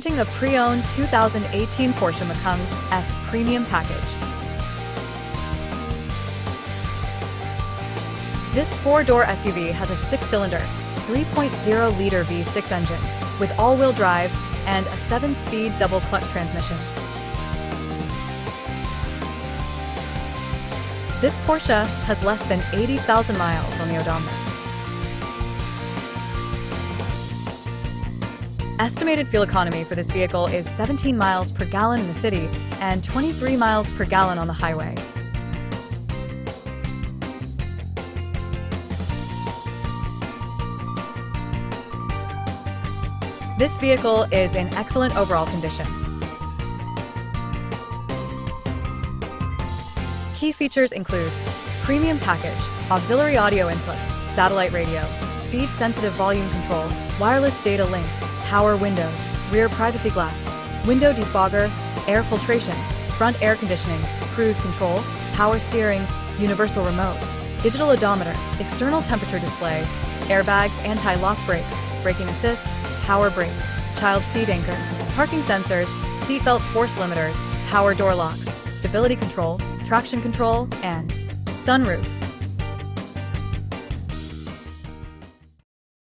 A pre-owned 2018 Porsche Macan S Premium Package. This four-door SUV has a six-cylinder, 3.0-liter V6 engine with all-wheel drive and a 7-speed double-clutch transmission. This Porsche has less than 80,000 miles on the odometer. Estimated fuel economy for this vehicle is 17 miles per gallon in the city and 23 miles per gallon on the highway. This vehicle is in excellent overall condition. Key features include premium package, auxiliary audio input, satellite radio, speed-sensitive volume control, wireless data link, power windows, rear privacy glass, window defogger, air filtration, front air conditioning, cruise control, power steering, universal remote, digital odometer, external temperature display, airbags, anti-lock brakes, braking assist, power brakes, child seat anchors, parking sensors, seatbelt force limiters, power door locks, stability control, traction control, and sunroof.